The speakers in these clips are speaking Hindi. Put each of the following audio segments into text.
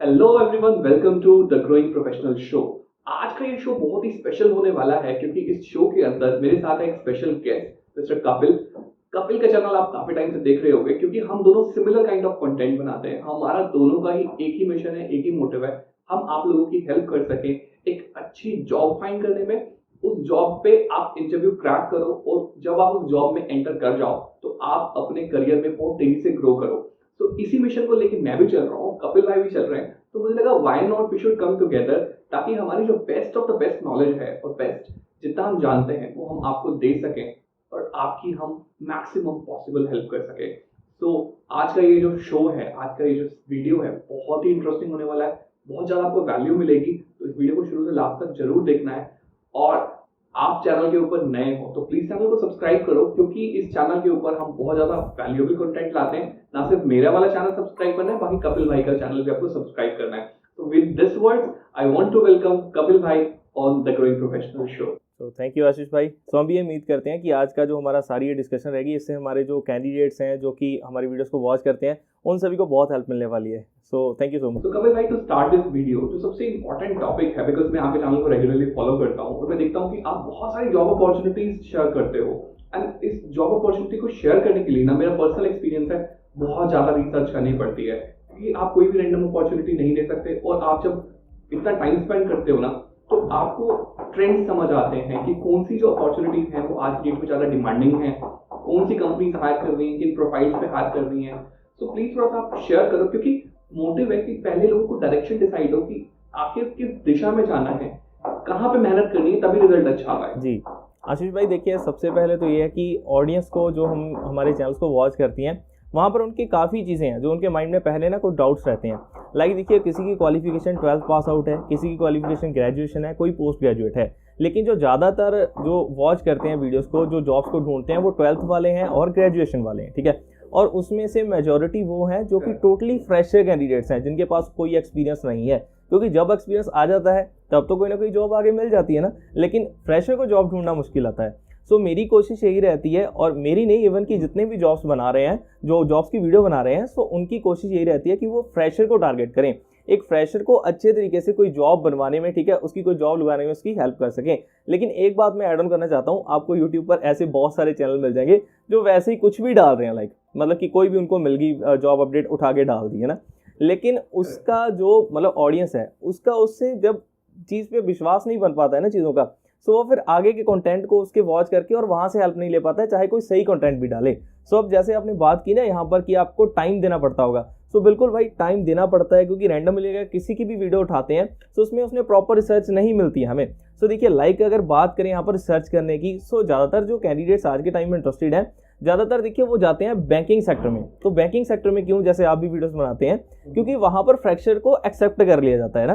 Hello everyone, welcome to the growing professional show. आज का ये शो बहुत ही स्पेशल होने वाला है क्योंकि इस शो के अंदर मेरे साथ है एक special guest mister Kapil. Kapil का चैनल आप काफी टाइम से देख रहे होंगे क्योंकि हम दोनों सिमिलर काइंड ऑफ कंटेंट बनाते हैं। हमारा दोनों का ही एक ही मिशन है, एक ही मोटिव है, हम आप लोगों की हेल्प कर सकें एक अच्छी जॉब फाइंड करने में। उस जॉब पे आप इंटरव्यू क्रैक करो और जब आप उस जॉब में एंटर कर जाओ तो आप अपने करियर में बहुत तेजी से ग्रो करो। तो इसी मिशन को लेके मैं भी चल रहा हूँ, कपिल भाई भी चल रहे हैं, तो मुझे लगा why not we should come together, ताकि हमारी जो best of the best knowledge है और बेस्ट जितना हम जानते हैं वो हम आपको दे सकें और आपकी हम मैक्सिमम पॉसिबल हेल्प कर सकें। तो आज का ये जो शो है, आज का ये जो वीडियो है, बहुत ही इंटरेस्टिंग होने वाला है, बहुत ज़्यादा आपको वैल्यू मिलेगी। तो इस वीडियो को शुरू से लास्ट तक जरूर देखना है। और आप चैनल के ऊपर नए हो तो प्लीज चैनल को सब्सक्राइब करो क्योंकि इस चैनल के ऊपर हम बहुत ज्यादा वैल्यूएबल कंटेंट लाते हैं। ना सिर्फ मेरा वाला चैनल सब्सक्राइब करना है, बाकी कपिल भाई का चैनल भी आपको सब्सक्राइब करना है। तो with this words I want to welcome Kapil भाई on the growing professional show. तो थैंक यू आशीष भाई। तो हम भी ये उम्मीद करते हैं कि आज का जो हमारा सारी ये डिस्कशन रहेगी इससे हमारे जो कैंडिडेट्स हैं जो कि हमारी वीडियोस को वॉच करते हैं उन सभी को बहुत हेल्प मिलने वाली है। So thank you so much. तो कपिल भाई, टू स्टार्ट दिस वीडियो, जो सबसे इंपॉर्टेंट टॉपिक है, बिकॉज मैं आपके चैनल को रेगुलरली फॉलो करता हूँ और मैं देखता हूँ कि आप बहुत सारी जॉब अपॉर्चुनिटीज शेयर करते हो। एंड इस जॉब अपॉर्चुनिटी को शेयर करने के लिए ना, मेरा पर्सनल एक्सपीरियंस है, बहुत ज्यादा रिसर्च करनी पड़ती है क्योंकि आप कोई भी रैंडम अपॉर्चुनिटी नहीं ले सकते। और आप जब इतना टाइम स्पेंड करते हो ना, तो आपको ट्रेंड समझ आते हैं कि कौन सी जो अपॉर्चुनिटीज हैं वो आज की डेट में ज्यादा डिमांडिंग है, कौन सी कंपनीज हायर कर रही हैं, किन प्रोफाइल्स पे हायर कर रही हैं। सो प्लीज थोड़ा सा आप शेयर करो क्योंकि मोटिव है कि पहले लोगों को डायरेक्शन डिसाइड हो कि आखिर किस दिशा में जाना है, कहाँ पे मेहनत करनी है, तभी रिजल्ट अच्छा आए। जी आशीष भाई, देखिए सबसे पहले तो ये है कि ऑडियंस को जो हम हमारे चैनल्स को वॉच करती हैं वहाँ पर उनकी काफ़ी चीज़ें हैं जो उनके माइंड में पहले ना कुछ डाउट्स रहते हैं। लाइक देखिए, किसी की क्वालिफिकेशन 12th पास आउट है, किसी की क्वालिफिकेशन ग्रेजुएशन है, कोई पोस्ट ग्रेजुएट है, लेकिन जो ज़्यादातर जो वॉच करते हैं वीडियोस को, जो जॉब्स को ढूंढते हैं वो 12th वाले हैं और ग्रेजुएशन वाले हैं, ठीक है। और उसमें से मेजॉरिटी वो हैं जो कि टोटली फ्रेशर कैंडिडेट्स हैं जिनके पास कोई एक्सपीरियंस नहीं है, क्योंकि जब एक्सपीरियंस आ जाता है तब तो कोई ना कोई जॉब आगे मिल जाती है ना, लेकिन फ्रेशर को जॉब ढूंढना मुश्किल आता है। सो मेरी कोशिश यही रहती है, और मेरी नहीं, इवन कि जितने भी जॉब्स बना रहे हैं, जो जॉब्स की वीडियो बना रहे हैं, सो उनकी कोशिश यही रहती है कि वो फ्रेशर को टारगेट करें, एक फ्रेशर को अच्छे तरीके से कोई जॉब बनवाने में, ठीक है, उसकी कोई जॉब लगाने में उसकी हेल्प कर सकें। लेकिन एक बात मैं ऐड ऑन करना चाहता हूँ, आपको यूट्यूब पर ऐसे बहुत सारे चैनल मिल जाएंगे जो वैसे ही कुछ भी डाल रहे हैं, लाइक मतलब कि कोई भी उनको मिल गई जॉब अपडेट उठा के डाल दी है ना, लेकिन उसका जो मतलब ऑडियंस है उसका उससे जब चीज़ पे विश्वास नहीं बन पाता है ना चीज़ों का, सो वो फिर आगे के कंटेंट को उसके वॉच करके और वहाँ से हेल्प नहीं ले पाता है, चाहे कोई सही कंटेंट भी डाले। सो अब जैसे आपने बात की ना यहाँ पर कि आपको टाइम देना पड़ता होगा, सो बिल्कुल भाई टाइम देना पड़ता है क्योंकि रैंडमली अगर किसी की भी वीडियो उठाते हैं तो उसमें उसने प्रॉपर रिसर्च नहीं मिलती है हमें। सो देखिए, लाइक अगर बात करें यहाँ पर रिसर्च करने की, सो ज़्यादातर जो कैंडिडेट्स आज के टाइम में इंटरेस्टेड हैं, ज़्यादातर देखिए वो जाते हैं बैंकिंग सेक्टर में। तो बैंकिंग सेक्टर में क्यों, जैसे आप भी वीडियोस बनाते हैं, क्योंकि वहाँ पर फ्रेशर को एक्सेप्ट कर लिया जाता है ना।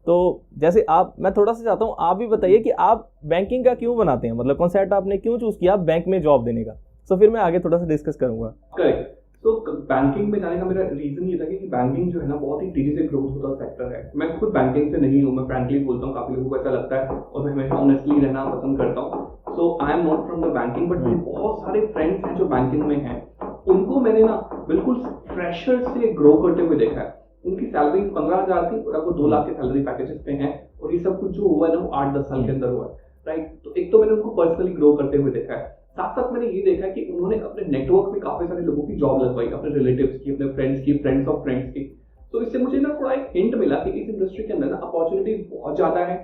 तो जैसे मैं थोड़ा सा चाहता हूँ आप भी बताइए कि आप बैंकिंग का क्यों बनाते हैं, मतलब कॉन्सेप्ट आपने क्यों चूज किया बैंक में जॉब देने का। तो फिर मैं आगे थोड़ा सा डिस्कस करूंगा। करेक्ट। तो बैंकिंग में जाने का मेरा रीजन ये था कि बैंकिंग जो है ना बहुत ही तेजी से ग्रोथ होता सेक्टर है। मैं खुद बैंकिंग से नहीं हूँ, मैं फ्रैंकली बोलता हूँ, काफी लोगों को ऐसा लगता है और मैं हमेशा ऑनेस्टली रहना पसंद करता हूँ। So I am not from the banking, but बहुत सारे फ्रेंड्स हैं जो बैंकिंग में हैं, उनको मैंने ना बिल्कुल फ्रेशर से ग्रो करते हुए देखा है। उनकी सैलरी 15,000 थी और अब वो 2 लाख के सैलरी पैकेजेस पे हैं, और ये सब कुछ जो हुआ है ना वो 8-10 साल के अंदर हुआ है, राइट। तो एक तो मैंने उनको पर्सनली ग्रो करते हुए देखा है, साथ साथ मैंने ये देखा कि उन्होंने अपने नेटवर्क में काफी सारे लोगों की जॉब लगवाई, अपने रिलेटिव्स की, अपने फ्रेंड्स की, फ्रेंड्स ऑफ फ्रेंड्स की। तो इससे मुझे ना थोड़ा एक हिंट मिला कि इस इंडस्ट्री के अंदर ना अपॉर्चुनिटीज बहुत ज्यादा है,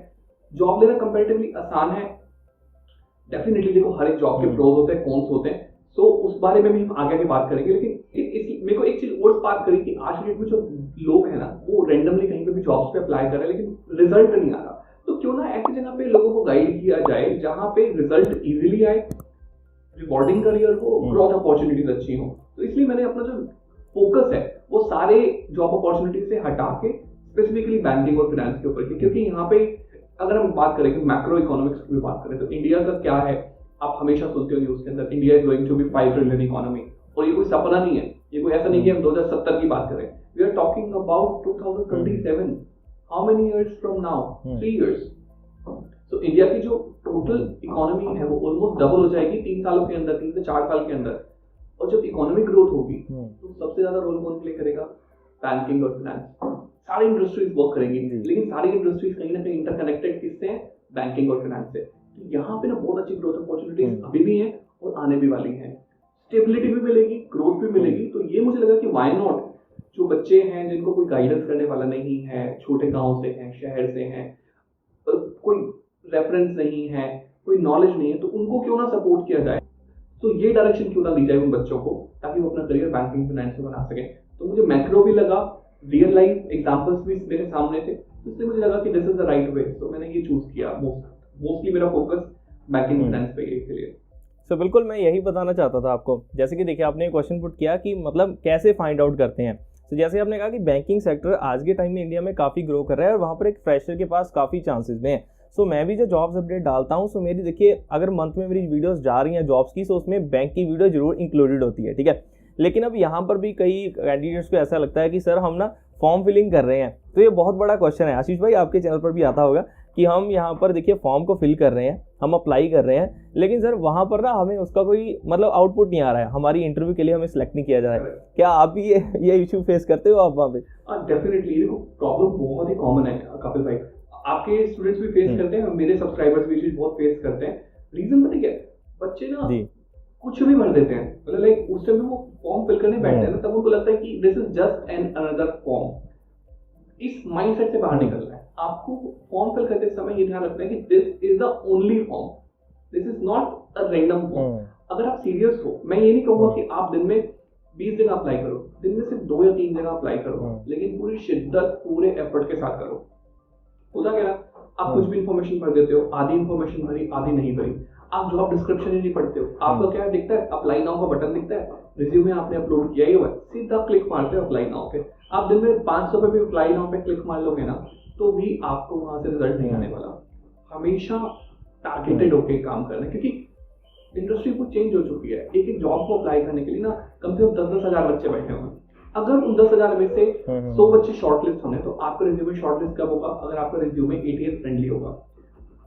जॉब लेना कंपैरेटिवली आसान है। डेफिनेटली देखो, हर एक जॉब के प्रोज होते हैं, कॉन्स होते हैं, तो उस बारे में भी हम आगे बात करेंगे। लेकिन मेरे को एक चीज और बात करी कि आज के डेट में जो लोग हैं ना वो रेंडमली कहीं पे भी जॉब्स पे अप्लाई कर रहे हैं लेकिन रिजल्ट नहीं आ रहा। तो क्यों ना ऐसी जगह पे लोगों को गाइड किया जाए जहां पे रिजल्ट इजीली आए, रिवॉर्डिंग करियर हो, ग्रोथ अपॉर्चुनिटीज अच्छी हो। तो इसलिए मैंने अपना जो फोकस है वो सारे जॉब अपॉर्चुनिटीज से हटा के स्पेसिफिकली बैंकिंग और फाइनेंस के ऊपर की, क्योंकि यहाँ पे अगर हम बात करें कि मैक्रो इकोनॉमिक्स की बात करें तो इंडिया का क्या है, आप हमेशा सुनते हो न्यूज के अंदर, India is going to be 5 trillion economy. और ये कोई सपना नहीं है, ये कोई ऐसा नहीं कि हम 2070 की बात करें, we are talking about 2027। How many years from now? 3 years. तो इंडिया की जो टोटल इकोनॉमी है वो ऑलमोस्ट डबल हो जाएगी 3 सालों के अंदर, 3 से 4 साल के अंदर। और जब इकोनॉमिक ग्रोथ होगी तो सबसे ज्यादा रोल कौन प्ले करेगा? बैंकिंग और फाइनेंस। सारी इंडस्ट्रीज वर्क करेंगी, जी। लेकिन सारी इंडस्ट्रीज कहीं ना कहीं इंटरकनेक्टेड किससे हैं? बैंकिंग और फाइनेंस से। तो यहाँ पे ना बहुत अच्छी ग्रोथ अपॉर्चुनिटीज अभी भी हैं और आने भी वाली हैं। स्टेबिलिटी भी मिलेगी, ग्रोथ भी मिलेगी। तो ये मुझे लगा कि व्हाई नॉट, जो बच्चे हैं जिनको कोई गाइडेंस करने वाला नहीं है, छोटे गांव से हैं, शहर से हैं, कोई रेफरेंस नहीं है, कोई नॉलेज नहीं है, तो उनको क्यों ना सपोर्ट किया जाए। तो ये डायरेक्शन क्यों ना दी जाए उन बच्चों को, ताकि वो अपना करियर बैंकिंग फाइनेंस में बना सके। तो मुझे मैक्रो भी लगा, रियल लाइफ एग्जांपल्स भी मेरे सामने थे, तो इसलिए मुझे लगा कि this is the right way. तो मैंने ये चूज किया। मोस्टली मेरा फोकस बैंकिंग फाइनेंस पे है इसलिए। सो बिल्कुल मैं यही बताना चाहता था आपको। जैसे कि देखिए आपने क्वेश्चन पुट किया कि मतलब कैसे फाइंड आउट करते हैं। तो जैसे आपने कहा कि बैंकिंग सेक्टर आज के टाइम में इंडिया में काफ़ी ग्रो कर रहा है और वहाँ पर एक फ्रेशर के पास काफ़ी चांसेस में है। सो मैं भी जो जॉब्स अपडेट डालता हूँ, सो मेरी देखिए अगर मंथ में मेरी वीडियोस जा रही हैं जॉब्स की, सो उसमें बैंक की वीडियो जरूर इंक्लूडेड होती है, ठीक है। लेकिन अब यहाँ पर भी कई कैंडिडेट्स को ऐसा लगता है कि सर हम ना फॉर्म फिलिंग कर रहे हैं। तो ये बहुत बड़ा क्वेश्चन है आशीष भाई, आपके चैनल पर भी आता होगा कि हम यहाँ पर देखिए फॉर्म को फिल कर रहे हैं, हम अप्लाई कर रहे हैं, लेकिन सर वहाँ पर ना हमें उसका कोई मतलब आउटपुट नहीं आ रहा है, हमारी इंटरव्यू के लिए हमें सिलेक्ट नहीं किया जा रहा है। क्या आप भी ये इशू फेस करते हो आप वहाँ पे? डेफिनेटली प्रॉब्लम बहुत ही कॉमन है कपिल भाई, आपके स्टूडेंट्स भी फेस करते हैं, मेरे सब्सक्राइबर्स भी बहुत फेस करते हैं। रीजन पता क्या है? बच्चे ना कुछ भी भर देते हैं, मतलब लाइक उस टाइम वो फॉर्म फिल करने बैठते हैं ना, तब उनको लगता है कि this is just an another form. इस माइंडसेट से बाहर निकलना है आपको। फॉर्म फिल करते समय ये ध्यान रखना है कि this is the only form, this is not a random form. अगर आप सीरियस हो, मैं ये नहीं कहूंगा कि आप दिन में 20 जगह अप्लाई करो, दिन में सिर्फ 2 या 3 जगह अप्लाई करो, लेकिन पूरी शिद्दत पूरे एफर्ट के साथ करो। होता क्या, आप कुछ भी इंफॉर्मेशन भर देते हो, आधी इंफॉर्मेशन भरी आधी नहीं भरी, आप जॉब डिस्क्रिप्शन ही नहीं पढ़ते हो। आपको क्या दिखता है? अप्लाई नाउ का बटन दिखता है, रिज्यूमे आपने अपलोड किया ही हुआ है, सीधा क्लिक मारते हो अप्लाई नाउ पे। आप दिन में 500 पे भी अप्लाई नाउ पे क्लिक मार लोगे ना, तो भी आपको वहां से रिजल्ट नहीं आने वाला। हमेशा टारगेटेड होकर काम करना है, क्योंकि इंडस्ट्री कुछ चेंज हो चुकी है। एक एक जॉब को अप्लाई करने के लिए ना कम से कम 10-10 हजार बच्चे बैठे हुए हैं। अगर उन 10,000 में से 100 बच्चे शॉर्टलिस्ट होंगे, तो आपका रिज्यूमे शॉर्टलिस्ट कब होगा? अगर आपका रिज्यूमे ATS फ्रेंडली होगा।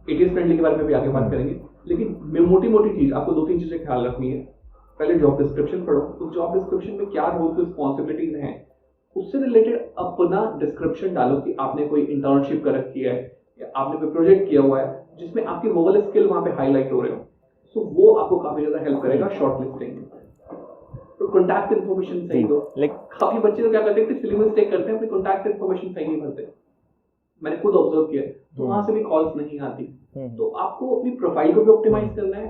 ATS फ्रेंडली के बारे में भी आगे बात करेंगे, लेकिन मोटी मोटी चीज आपको 2-3 चीजें ख्याल रखनी है। पहले जॉब डिस्क्रिप्शन पढ़ो, उस जॉब डिस्क्रिप्शन में क्या रोल्स रिस्पॉन्सिबिलिटीज हैं, उससे रिलेटेड अपना डिस्क्रिप्शन डालो कि आपने कोई इंटर्नशिप कर रखी है या आपने कोई प्रोजेक्ट किया हुआ है जिसमें आपके वो वाले स्किल वहां पे हाईलाइट हो रहे हो। सो वो आपको काफी ज्यादा हेल्प करेगा शॉर्टलिस्टिंग में। तो कॉन्टैक्ट इन्फॉर्मेशन सही दो। काफी बच्चे तो क्या करते हैं कि सिली मिस्टेक करते हैं, अपनी कॉन्टैक्ट इन्फॉर्मेशन सही नहीं भरते। मैंने खुद ऑब्जर्व किया, तो वहां से भी कॉल्स नहीं आती। तो आपको अपनी प्रोफाइल को भी ऑप्टिमाइज करना है।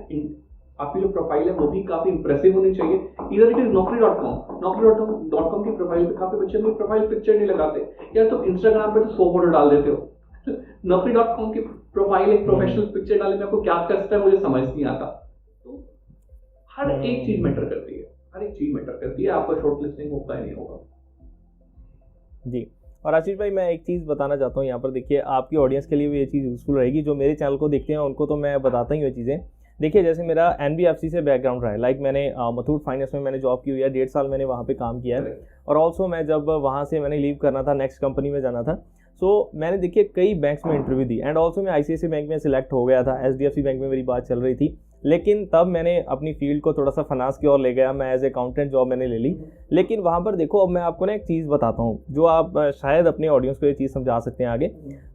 आपकी जो प्रोफाइल है वो भी काफी इंप्रेसिव होनी चाहिए। इधर इट इज naukri.com की प्रोफाइल पे काफी बच्चे अपनी प्रोफाइल पिक्चर नहीं लगाते, या तो इंस्टाग्राम पे तो 100 फोटो डाल देते हो। naukri.com की प्रोफाइल एक प्रोफेशनल पिक्चर डालने में आपको क्या कष्ट है मुझे समझ नहीं आता। तो हर एक चीज मैटर करती है, हर एक चीज मैटर करती है, आपका शॉर्टलिस्टिंग होगा या नहीं होगा। जी, और आशीष भाई मैं एक चीज़ बताना चाहता हूँ यहाँ पर, देखिए आपकी ऑडियंस के लिए भी ये चीज़ यूजफुल रहेगी। जो मेरे चैनल को देखते हैं उनको तो मैं बताता ही हूँ ये चीज़ें। देखिए जैसे मेरा NBFC से बैकग्राउंड रहा है, लाइक मैंने मुथूट फाइनेंस में मैंने जॉब की हुई है, 1.5 साल मैंने वहाँ पे काम किया है। और ऑल्सो मैं जब वहाँ से मैंने लीव करना था, नेक्स्ट कंपनी में जाना था, सो मैंने देखिए कई बैंक्स में इंटरव्यू दी एंड ऑल्सो मैं ICICI बैंक में सिलेक्ट हो गया था। SDFC बैंक में मेरी बात चल रही थी, लेकिन तब मैंने अपनी फील्ड को थोड़ा सा फाइनेंस की ओर ले गया, मैं एज ए अकाउंटेंट जॉब मैंने ले ली। लेकिन वहाँ पर देखो, अब मैं आपको ना एक चीज़ बताता हूँ जो आप शायद अपने ऑडियंस को ये चीज़ समझा सकते हैं आगे।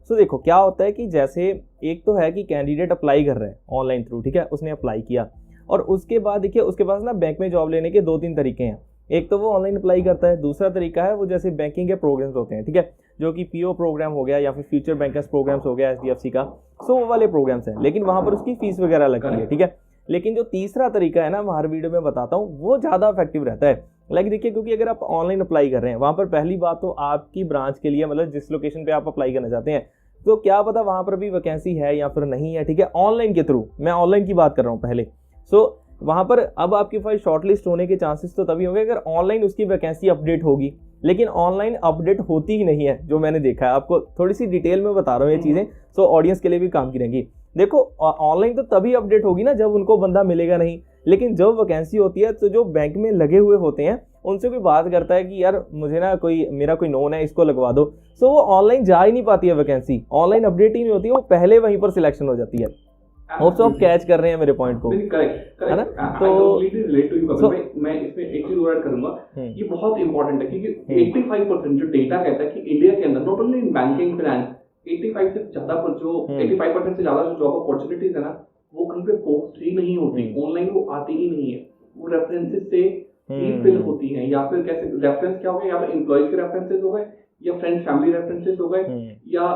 सो देखो क्या होता है कि जैसे एक तो है कि कैंडिडेट अप्लाई कर रहे हैं ऑनलाइन थ्रू, ठीक है, उसने अप्लाई किया और उसके बाद देखिए उसके पास ना बैंक में जॉब लेने के 2-3 तरीके हैं। एक तो वो ऑनलाइन अप्लाई करता है, दूसरा तरीका है वो जैसे बैंकिंग के प्रोग्राम्स होते हैं, ठीक है, जो कि PO प्रोग्राम हो गया या फिर फ्यूचर बैंकर्स प्रोग्राम्स हो गया SDFC का, सो वो वाले प्रोग्राम्स हैं, लेकिन वहाँ पर उसकी फीस वगैरह लगती है, ठीक है। लेकिन जो तीसरा तरीका है ना, मैं हर वीडियो में बताता हूँ, वो ज़्यादा इफेक्टिव रहता है। लाइक देखिए, क्योंकि अगर आप ऑनलाइन अप्लाई कर रहे हैं, वहाँ पर पहली बात तो आपकी ब्रांच के लिए, मतलब जिस लोकेशन पे आप अप्लाई करना चाहते हैं, तो क्या पता वहाँ पर भी वैकेंसी है या फिर नहीं है, ठीक है, ऑनलाइन के थ्रू, मैं ऑनलाइन की बात कर रहा हूँ पहले। सो वहाँ पर अब आपकी फाइल शॉर्टलिस्ट होने के चांसेस तो तभी होंगे अगर ऑनलाइन उसकी वैकेंसी अपडेट होगी, लेकिन ऑनलाइन अपडेट होती ही नहीं है, जो मैंने देखा है। आपको थोड़ी सी डिटेल में बता रहा हूँ ये चीज़ें, सो ऑडियंस के लिए भी काम की रहेंगी। देखो ऑनलाइन तो तभी अपडेट होगी ना जब उनको बंदा मिलेगा नहीं, लेकिन जब वैकेंसी होती है तो जो बैंक में लगे हुए होते हैं उनसे कोई बात करता है कि यार मुझे ना मेरा कोई नोन है, इसको लगवा दो, सो वो ऑनलाइन जा ही नहीं पाती है, वैकेंसी ऑनलाइन अपडेट ही नहीं होती है, वो पहले वहीं पर सिलेक्शन हो जाती है। होप सो आप कैच कर रहे हैं मेरे पॉइंट को, करेक्ट है ना? तो रिलेट टू यू कपिल भाई, मैं इसमें एक चीज और ऐड करूंगा, ये बहुत इंपॉर्टेंट है क्योंकि 85% जो डेटा कहता है कि इंडिया के अंदर not only in banking finance 85 से ज्यादा पर जो 85% से ज्यादा जो जॉब अपॉर्चुनिटीज है ना, वो कहीं पे पोस्ट ही नहीं होती, ऑनलाइन वो आती ही नहीं है, वो रेफरेंसेस से ही फिल होती हैं, या फिर कैसे रेफरेंस क्या हो गया, या फिर एम्प्लॉइज के रेफरेंसेस हो गए, या फ्रेंड्स फैमिली रेफरेंसेस हो गए, या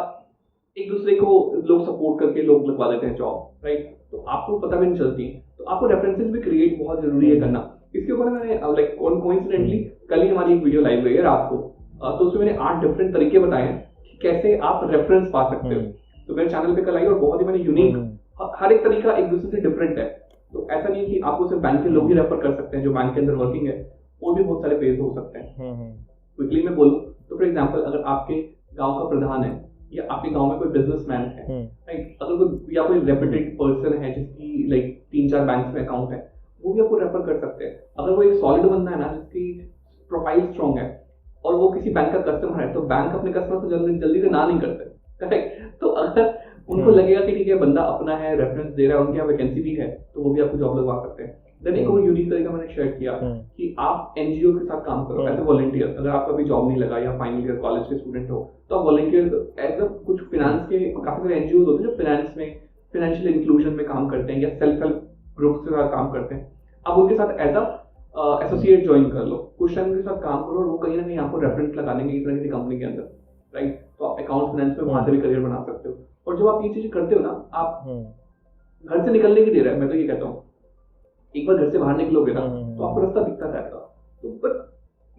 एक दूसरे को लोग सपोर्ट करके लोग लगवा देते हैं जॉब, राइट? तो आपको पता भी नहीं चलती, तो आपको रेफरेंसेस भी क्रिएट बहुत जरूरी है करना। इसके ऊपर मैंने लाइक कोइंसिडेंटली कल ही हमारी एक वीडियो लाइव हुई है रात को, तो उसमें मैंने 8 डिफरेंट तरीके बताए हैं कि कैसे आप रेफरेंस पा सकते हो। तो मेरे चैनल पे कल आई और बहुत ही मैंने यूनिक, हर एक तरीका एक दूसरे से डिफरेंट है, तो ऐसा नहीं है कि आपको सिर्फ बैंक के लोग ही रेफर कर सकते हैं जो बैंक के अंदर वर्किंग है, और भी बहुत सारे पेज हो सकते हैं। क्विकली मैं बोलूँ तो फॉर एग्जाम्पल, अगर आपके गाँव का प्रधान है या आपके गांव में कोई बिजनेसमैन है, राइट, अगर कोई या कोई रेप्यूटेड पर्सन है जिसकी लाइक 3-4 बैंक्स में अकाउंट है, वो भी आपको रेफर कर सकते हैं। अगर वो एक सॉलिड बंदा है ना जिसकी प्रोफाइल स्ट्रॉन्ग है और वो किसी बैंक का कस्टमर है, तो बैंक अपने कस्टमर से जल्दी से ना नहीं करते, करेक्ट? तो अगर उनको लगेगा कि ठीक है बंदा अपना है, रेफरेंस दे रहा है, उनके यहाँ वैकेंसी भी है, तो वो भी आपको जॉब लगवा सकते हैं। देन एक और यूनिक तरीका मैंने शेयर किया कि आप एनजीओ के साथ काम करो एज ए वॉलंटियर। अगर आपका भी जॉब नहीं लगा या फाइनल ईयर कॉलेज के स्टूडेंट हो, तो आप वॉलंटियर एज अ कुछ फाइनेंस के काफी सारे एनजीओ होते हैं जो फाइनेंस में फाइनेंशियल इंक्लूजन में काम करते हैं या सेल्फ हेल्प ग्रुप के साथ काम करते हैं। आप उनके साथ एज अ एसोसिएट ज्वाइन कर लो, कुछ टाइम के साथ काम करो, और वो कहीं ना कहीं आपको रेफरेंस लगा देंगे इस तरह की कंपनी के अंदर, राइट? तो आप अकाउंट फाइनेंस में वहां से भी करियर बना सकते हो। और जब आप ये चीजें करते हो ना, आप घर से निकलने की देर है, मैं तो ये कहता हूँ एक बार घर से बाहर निकलोगे ना तो आपको रास्ता दिखता जाएगा, तो but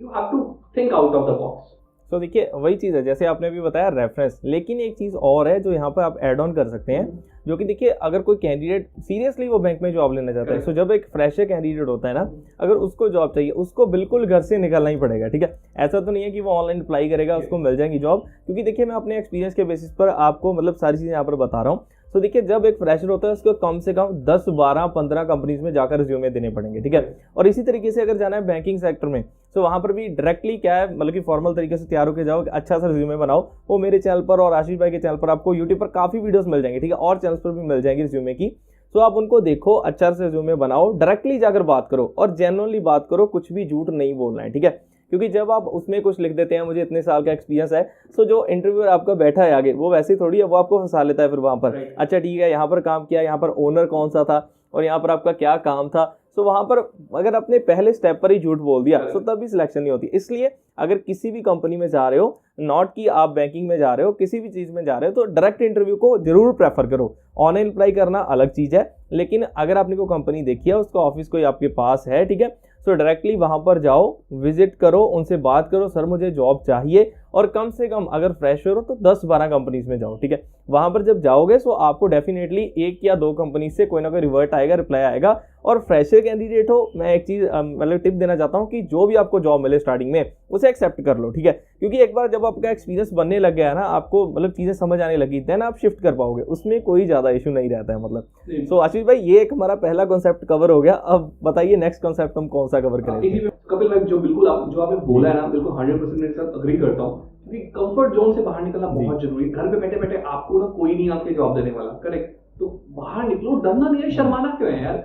you have to think out of the box. तो देखिए वही चीज़ है जैसे आपने भी बताया रेफरेंस, लेकिन एक चीज़ और है जो यहाँ पर आप ऐड ऑन कर सकते हैं, जो कि देखिए अगर कोई कैंडिडेट सीरियसली वो बैंक में जॉब लेना चाहता है, तो जब एक फ्रेशर कैंडिडेट होता है ना, अगर उसको जॉब चाहिए, उसको बिल्कुल घर से निकलना ही पड़ेगा, ठीक है? ऐसा तो नहीं है कि वो ऑनलाइन अप्लाई करेगा उसको मिल जाएगी जॉब, क्योंकि देखिए मैं अपने एक्सपीरियंस के बेसिस पर आपको मतलब सारी चीज़ें यहाँ पर बता रहा हूँ। तो देखिए जब एक फ्रेशर होता है उसको कम से कम 10, 12, 15 कंपनीज में जाकर रिज्यूमे देने पड़ेंगे, ठीक है? और इसी तरीके से अगर जाना है बैंकिंग सेक्टर में, तो वहाँ पर भी डायरेक्टली क्या है, मतलब कि फॉर्मल तरीके से तैयार होकर जाओ, अच्छा सा रिज्यूमे बनाओ। वो मेरे चैनल पर और आशीष भाई के चैनल पर आपको यूट्यूब पर काफ़ी वीडियोस मिल जाएंगे, ठीक है? और चैनल्स पर भी मिल जाएंगी रिज्यूमे की। तो आप उनको देखो, अच्छा से रिज्यूमे बनाओ, डायरेक्टली जाकर बात करो और जेन्युइनली बात करो, कुछ भी झूठ नहीं बोलना है, ठीक है? क्योंकि जब आप उसमें कुछ लिख देते हैं मुझे इतने साल का एक्सपीरियंस है, तो जो इंटरव्यूअर आपका बैठा है आगे वो वैसे ही थोड़ी है, वो आपको फंसा लेता है फिर वहाँ पर। अच्छा ठीक है, यहाँ पर काम किया, यहाँ पर ओनर कौन सा था और यहाँ पर आपका क्या काम था, तो वहाँ पर अगर अपने पहले स्टेप पर ही झूठ बोल दिया तो तब भी सिलेक्शन नहीं होती। इसलिए अगर किसी भी कंपनी में जा रहे हो, नॉट कि आप बैंकिंग में जा रहे हो, किसी भी चीज़ में जा रहे हो, तो डायरेक्ट इंटरव्यू को जरूर प्रेफर करो। ऑनलाइन अप्लाई करना अलग चीज़ है, लेकिन अगर आपने कोई कंपनी देखी है, उसका ऑफिस कोई आपके पास है, ठीक है, तो डायरेक्टली वहाँ पर जाओ, विजिट करो, उनसे बात करो, सर मुझे जॉब चाहिए, और कम से कम अगर फ्रेशर हो तो 10-12 कंपनीज में जाओ, ठीक है? वहाँ पर जब जाओगे तो आपको डेफिनेटली 1 या 2 कंपनी से कोई ना कोई रिवर्ट आएगा, रिप्लाई आएगा। और फ्रेशर कैंडिडेट हो, मैं एक चीज़ मतलब टिप देना चाहता हूँ कि जो भी आपको जॉब मिले स्टार्टिंग में उसे एक्सेप्ट कर लो, ठीक है? क्योंकि एक बार जब आपका एक्सपीरियंस बनने लग गया है ना, आपको मतलब चीज़ें समझ आने लगी है ना, आप शिफ्ट कर पाओगे, उसमें कोई ज़्यादा इशू नहीं रहता है मतलब। सो आशीष भाई ये एक हमारा पहला कॉन्सेप्ट कवर हो गया। अब बताइए नेक्स्ट कॉन्सेप्ट हम कौन सा कवर करेंगे? कपिल भाई जो बिल्कुल जो आपने बोला है ना, बिल्कुल 100% मेरे साथ अग्री करता हूँ, क्योंकि कंफर्ट जोन से बाहर निकलना बहुत जरूरी है। घर पे बैठे बैठे आपको ना कोई नहीं आके जॉब देने वाला, करेक्ट? तो बाहर निकलो, डरना नहीं है, शर्माना क्यों है यार?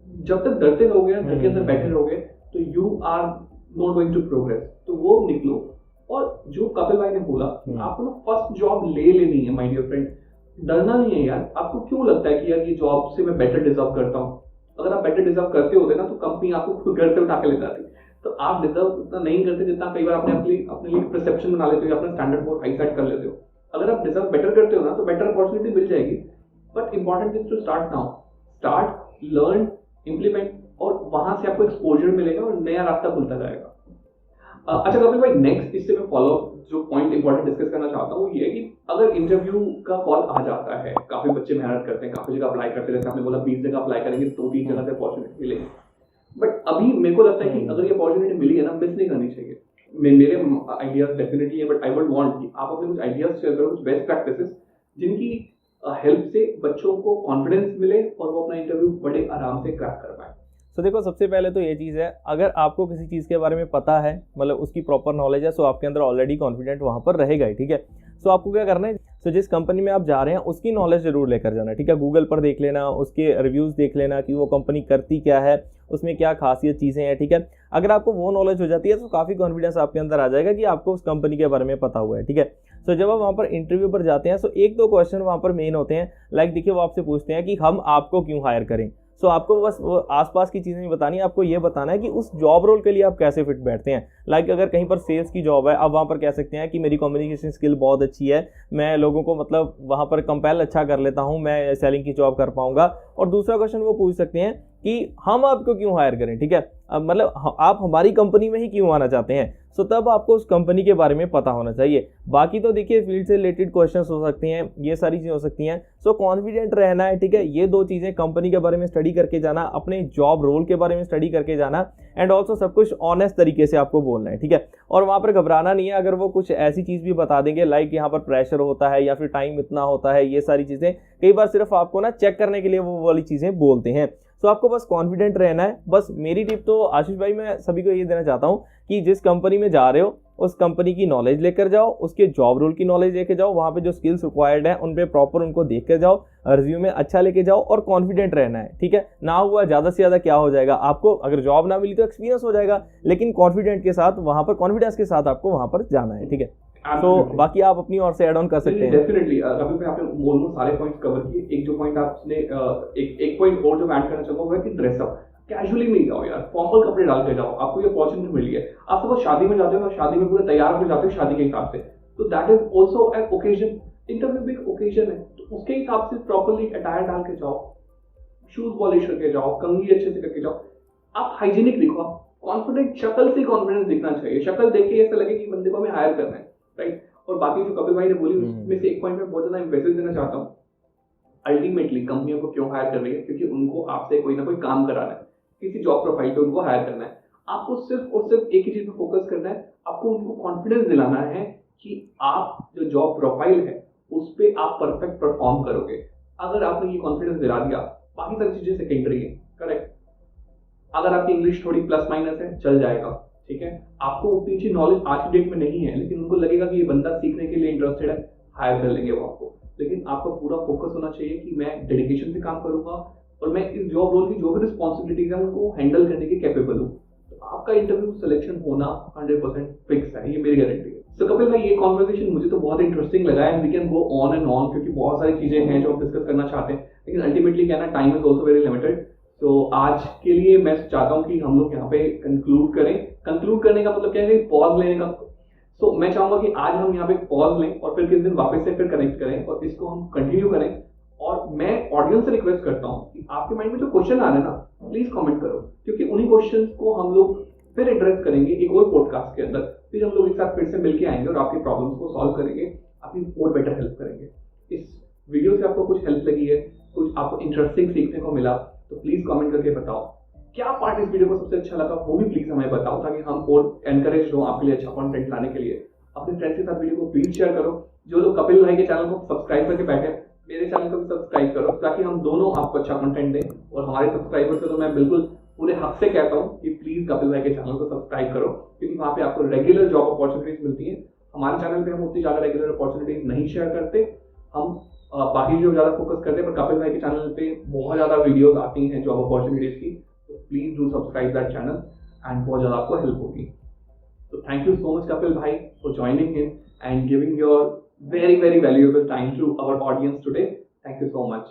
जब तक डरते रहोगे, घर के अंदर बैठे रहोगे, तो you are not going to progress. तो वो निकलो। और जो कपिल भाई ने बोला, आपको ना फर्स्ट जॉब ले लेनी है माय डियर फ्रेंड, डरना नहीं है यार। आपको क्यों लगता है कि यार ये जॉब से मैं बेटर डिजर्व करता हूँ? अगर आप बेटर डिजर्व करते होते ना, तो कंपनी आपको खुद घर से उठा के ले जाती। तो आप डिजर्व उतना नहीं करते जितना कई बार अपने लिए परसेप्शन बना लेते हो, अपना स्टैंडर्ड बहुत हाई सेट कर लेते हो। अगर आप डिजर्व बेटर करते हो ना, तो बेटर अपॉर्चुनिटी मिल जाएगी। But important is to start now, start, learn, implement, और वहां से आपको एक्सपोजर मिलेगा और नया रास्ता खुलता जाएगा। अच्छा कपिल भाई, नेक्स्ट इससे मैं फॉलो जो पॉइंट इंपॉर्टेंट डिस्कस करना चाहता हूँ, ये है कि अगर इंटरव्यू का कॉल आ जाता है, काफी बच्चे मेहनत करते हैं, काफी जगह अप्लाई करते हैं, जैसे आपने बोला 20 जगह अप्लाई करेंगे, 2-3 जगह से अपॉर्चुनिटी मिलेगी। बट अभी मेरे को लगता है कि अगर ये अपॉर्चुनिटी मिली है ना, मिस नहीं करनी चाहिए। मेरे आइडियाज डेफिनेटली है, बट आई वुड वांट कि आप अपने कुछ आइडियाज शेयर करो, कुछ बेस्ट प्रैक्टिसेस जिनकी हेल्प से बच्चों को कॉन्फिडेंस मिले और वो अपना इंटरव्यू बड़े आराम से क्रैक कर पाए। तो देखो सबसे पहले तो ये चीज़ है, अगर आपको किसी चीज़ के बारे में पता है, मतलब उसकी प्रॉपर नॉलेज है, सो आपके अंदर ऑलरेडी कॉन्फिडेंट वहाँ पर रहेगा ही, ठीक है? सो आपको क्या करना है, तो जिस कंपनी में आप जा रहे हैं उसकी नॉलेज जरूर लेकर जाना है, ठीक है। गूगल पर देख लेना, उसके रिव्यूज़ देख लेना कि वो कंपनी करती क्या है, उसमें क्या खासियत चीज़ें हैं, ठीक है। अगर आपको वो नॉलेज हो जाती है तो काफ़ी कॉन्फिडेंस आपके अंदर आ जाएगा कि आपको उस कंपनी के बारे में पता हुआ है, ठीक है। तो जब आप वहाँ पर इंटरव्यू पर जाते हैं तो एक दो क्वेश्चन वहाँ पर मेन होते हैं। लाइक देखिए, वो आपसे पूछते हैं कि हम आपको क्यों हायर करें। सो आपको बस वो आसपास की चीज़ें नहीं बतानी, आपको ये बताना है कि उस जॉब रोल के लिए आप कैसे फिट बैठते हैं। लाइक अगर कहीं पर सेल्स की जॉब है, आप वहाँ पर कह सकते हैं कि मेरी कम्युनिकेशन स्किल बहुत अच्छी है, मैं लोगों को मतलब वहाँ पर कंपेल अच्छा कर लेता हूँ, मैं सेलिंग की जॉब कर पाऊंगा। और दूसरा क्वेश्चन वो पूछ सकते हैं कि हम आपको क्यों हायर करें, ठीक है। अब मतलब आप हमारी कंपनी में ही क्यों आना चाहते हैं। सो तब आपको उस कंपनी के बारे में पता होना चाहिए। बाकी तो देखिए फील्ड से रिलेटेड क्वेश्चंस हो सकते हैं, ये सारी चीज़ें हो सकती हैं। सो कॉन्फिडेंट रहना है, ठीक है। ये दो चीज़ें, कंपनी के बारे में स्टडी करके जाना, अपने जॉब रोल के बारे में स्टडी करके जाना, एंड ऑल्सो सब कुछ ऑनेस्ट तरीके से आपको बोलना है, ठीक है। और वहाँ पर घबराना नहीं है अगर वो कुछ ऐसी चीज़ भी बता देंगे लाइक यहाँ पर प्रेशर होता है या फिर टाइम इतना होता है, ये सारी चीज़ें कई बार सिर्फ आपको ना चेक करने के लिए वो वाली चीज़ें बोलते हैं। सो आपको बस कॉन्फिडेंट रहना है। बस मेरी टिप तो आशीष भाई मैं सभी को ये देना चाहता हूँ कि जिस कंपनी में जा रहे हो उस कंपनी की नॉलेज लेकर जाओ, उसके जॉब रोल की नॉलेज लेकर जाओ, वहाँ पे जो स्किल्स रिक्वायर्ड है उन पे प्रॉपर उनको देख कर जाओ, रिज्यूमे अच्छा लेके जाओ और कॉन्फिडेंट रहना है, ठीक है। ना हुआ ज़्यादा से ज़्यादा क्या हो जाएगा, आपको अगर जॉब ना मिली तो एक्सपीरियंस हो जाएगा, लेकिन कॉन्फिडेंट के साथ वहाँ पर, कॉन्फिडेंस के साथ आपको वहाँ पर जाना है, ठीक है। तो बाकी आप अपनी ओर से ऐड ऑन कर सकते हैं। डेफिनेटली अभी पे आपने ऑलमोस्ट सारे पॉइंट्स कवर किए। एक जो पॉइंट आपने एक पॉइंट और जो ऐड करना चाहूंगा वो है कि ड्रेसअप कैजुअली नहीं जाओ यार, फॉर्मल कपड़े डाल के जाओ। आपको ये अपॉर्चुनिटी मिली है, आप सपोज शादी में जाते हो ना, शादी में पूरे तैयार होकर जाते हो शादी के हिसाब से, तो that is also an occasion. Interview भी एक ओकेजन है, तो उसके हिसाब से प्रॉपरली अटायर डाल के जाओ, शूज पॉलिश करके जाओ, कंघी अच्छे से करके जाओ, आप हाइजीनिक दिखो, कॉन्फिडेंट, शक्ल से कॉन्फिडेंस दिखना चाहिए। शक्ल देख के ऐसा लगे कि बंदे को हमें हायर करना है, राइट। और बाकी जो कपिल भाई ने बोली उसमें से एक पॉइंट में बहुत ज्यादा एम्फेसिस देना चाहता हूँ। अल्टीमेटली कंपनियों को क्यों हायर कर रही है, क्योंकि उनको आपसे कोई ना कोई काम कराना है, किसी जॉब प्रोफाइल पे उनको हायर करना है। आपको सिर्फ और सिर्फ एक ही चीज पे फोकस करना है, आपको उनको कॉन्फिडेंस दिलाना है कि आप जो जॉब प्रोफाइल है उस पर आप परफेक्ट परफॉर्म करोगे। अगर आपने ये कॉन्फिडेंस दिला दिया, बाकी सारी चीजें सेकेंडरी है, करेक्ट। अगर आपकी इंग्लिश थोड़ी प्लस माइनस है चल जाएगा, ठीक है। आपको उतनी अच्छी नॉलेज आज की डेट में नहीं है, लेकिन उनको लगेगा कि ये बंदा सीखने के लिए इंटरेस्टेड है, हायर कर लेंगे वो आपको। लेकिन आपका पूरा फोकस होना चाहिए कि मैं डेडिकेशन से काम करूंगा और मैं इस जॉब रोल की जो भी रिस्पॉन्सिबिलिटीज है उनको हैंडल करने के कैपेबल हूँ। तो आपका इंटरव्यू सिलेक्शन होना 100% फिक्स है, ये मेरी गारंटी है। तो कपिल भाई ये कॉन्वर्सेशन मुझे तो बहुत इंटरेस्टिंग लगा है। We can go on and on, क्योंकि बहुत सारी चीजें हैं जो हम डिस्कस करना चाहते हैं, लेकिन अल्टीमेटली क्या ना, time is also very limited. तो आज के लिए मैं चाहता हूँ कि हम लोग यहाँ पे कंक्लूड करें। कंक्लूड करने का मतलब क्या है, पॉज लेने का। तो मैं चाहूंगा कि आज हम यहाँ पे पॉज लें और फिर किस दिन वापस से फिर कनेक्ट करें और इसको हम कंटिन्यू करें। और मैं ऑडियंस से रिक्वेस्ट करता हूँ कि आपके माइंड में जो क्वेश्चन आ रहे हैं ना, प्लीज कमेंट करो, क्योंकि उन्हीं क्वेश्चंस को हम लोग फिर एड्रेस करेंगे एक और पॉडकास्ट के अंदर। फिर हम लोग एक साथ फिर से मिलके आएंगे और आपकी प्रॉब्लम्स को सॉल्व करेंगे, आपकी और बेटर हेल्प करेंगे। इस वीडियो से आपको कुछ हेल्प लगी है, कुछ आपको इंटरेस्टिंग सीखने को मिला, तो प्लीज कमेंट करके बताओ। क्या पार्ट इस वीडियो को सबसे अच्छा लगा वो भी प्लीज हमें बताओ, ताकि हम और एनकरेज हो आपके लिए अच्छा कंटेंट लाने के लिए। अपने फ्रेंड्स के साथ वीडियो को प्लीज शेयर करो। जो लोग कपिल भाई के चैनल को सब्सक्राइब करके बैठे, मेरे चैनल को भी सब्सक्राइब करो, ताकि हम दोनों आपको अच्छा कंटेंट दें। और हमारे सब्सक्राइबर से तो मैं बिल्कुल पूरे हक से कहता हूँ कि प्लीज कपिल भाई के चैनल को सब्सक्राइब करो, क्योंकि वहाँ पे आपको रेगुलर जॉब अपॉर्चुनिटीज मिलती है। हमारे चैनल पे हम उतनी ज्यादा रेगुलर अपॉर्चुनिटीज नहीं शेयर करते, हम बाकी जो ज्यादा फोकस करते हैं, पर कपिल भाई के चैनल पे बहुत ज्यादा वीडियोस आती हैं जॉब अपॉर्चुनिटीज की। तो please do subscribe that channel and बहुत ज्यादा आपको हेल्प होगी। So thank you so much Kapil bhai for joining in and giving your very valuable time to our audience today. Thank you so much.